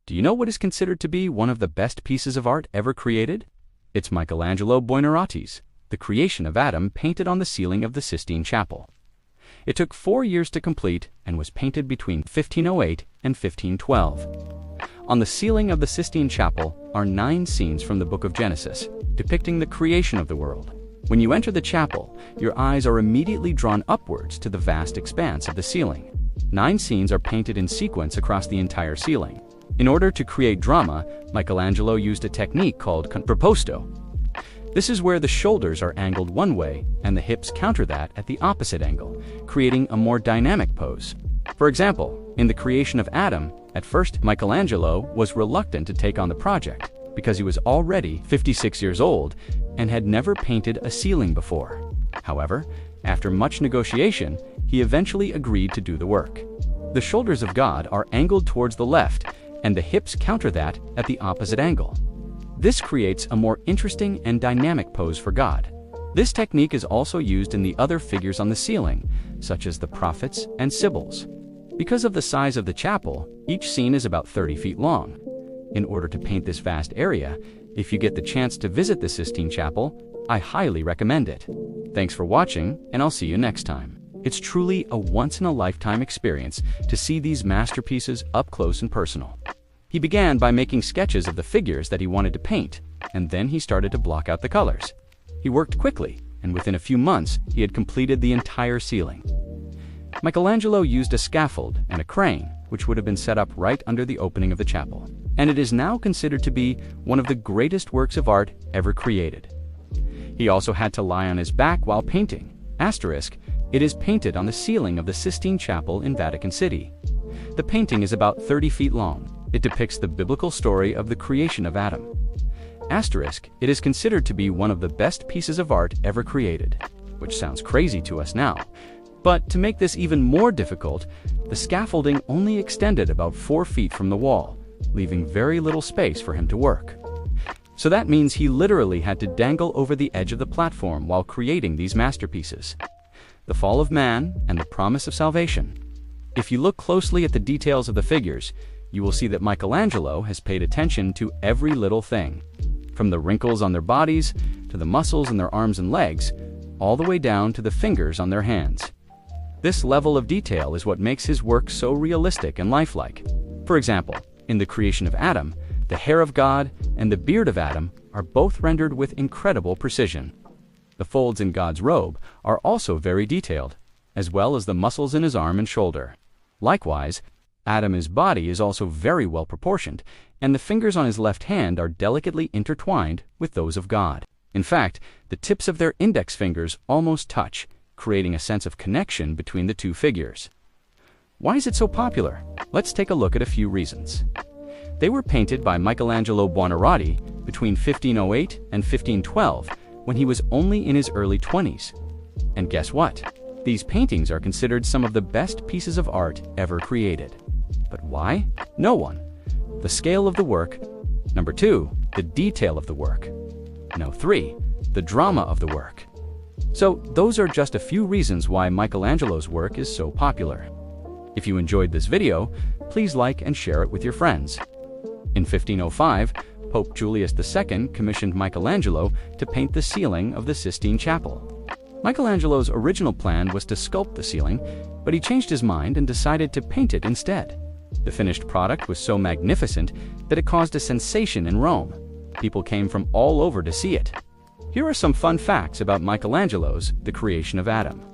Do you know what is considered to be one of the best pieces of art ever created? It's Michelangelo Buonarroti's The Creation of Adam, painted on the ceiling of the Sistine Chapel. It took 4 years to complete and was painted between 1508 and 1512. On the ceiling of the Sistine Chapel are 9 scenes from the book of Genesis, depicting the creation of the world. When you enter the chapel, your eyes are immediately drawn upwards to the vast expanse of the ceiling. 9 scenes are painted in sequence across the entire ceiling. In order to create drama, Michelangelo used a technique called contrapposto. This is where the shoulders are angled one way and the hips counter that at the opposite angle, creating a more dynamic pose. For example, in The Creation of Adam, at first Michelangelo was reluctant to take on the project because he was already 56 years old and had never painted a ceiling before. However, after much negotiation, he eventually agreed to do the work. The shoulders of God are angled towards the left, and the hips counter that at the opposite angle. This creates a more interesting and dynamic pose for God. This technique is also used in the other figures on the ceiling, such as the prophets and sibyls. Because of the size of the chapel, each scene is about 30 feet long. In order to paint this vast area, if you get the chance to visit the Sistine Chapel, I highly recommend it. Thanks for watching, and I'll see you next time. It's truly a once-in-a-lifetime experience to see these masterpieces up close and personal. He began by making sketches of the figures that he wanted to paint, and then he started to block out the colors. He worked quickly, and within a few months, he had completed the entire ceiling. Michelangelo used a scaffold and a crane, which would have been set up right under the opening of the chapel, and it is now considered to be one of the greatest works of art ever created. He also had to lie on his back while painting. It is painted on the ceiling of the Sistine Chapel in Vatican City. The painting is about 30 feet long. It depicts the biblical story of the creation of Adam. It is considered to be one of the best pieces of art ever created, which sounds crazy to us now. But to make this even more difficult, the scaffolding only extended about 4 feet from the wall, leaving very little space for him to work. So that means he literally had to dangle over the edge of the platform while creating these masterpieces. The fall of man and the promise of salvation. If you look closely at the details of the figures, you will see that Michelangelo has paid attention to every little thing, from the wrinkles on their bodies, to the muscles in their arms and legs, all the way down to the fingers on their hands. This level of detail is what makes his work so realistic and lifelike. For example, in The Creation of Adam, the hair of God and the beard of Adam are both rendered with incredible precision. The folds in God's robe are also very detailed, as well as the muscles in his arm and shoulder. Likewise, Adam's body is also very well proportioned, and the fingers on his left hand are delicately intertwined with those of God. In fact, the tips of their index fingers almost touch, creating a sense of connection between the two figures. Why is it so popular? Let's take a look at a few reasons. They were painted by Michelangelo Buonarroti between 1508 and 1512, when he was only in his early 20s. And guess what? These paintings are considered some of the best pieces of art ever created. But why? No one. The scale of the work. Number 2, the detail of the work. No, 3, the drama of the work. So those are just a few reasons why Michelangelo's work is so popular. If you enjoyed this video, please like and share it with your friends. In 1505, Pope Julius II commissioned Michelangelo to paint the ceiling of the Sistine Chapel. Michelangelo's original plan was to sculpt the ceiling, but he changed his mind and decided to paint it instead. The finished product was so magnificent that it caused a sensation in Rome. People came from all over to see it. Here are some fun facts about Michelangelo's The Creation of Adam.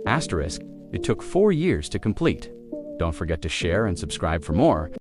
It took 4 years to complete. Don't forget to share and subscribe for more.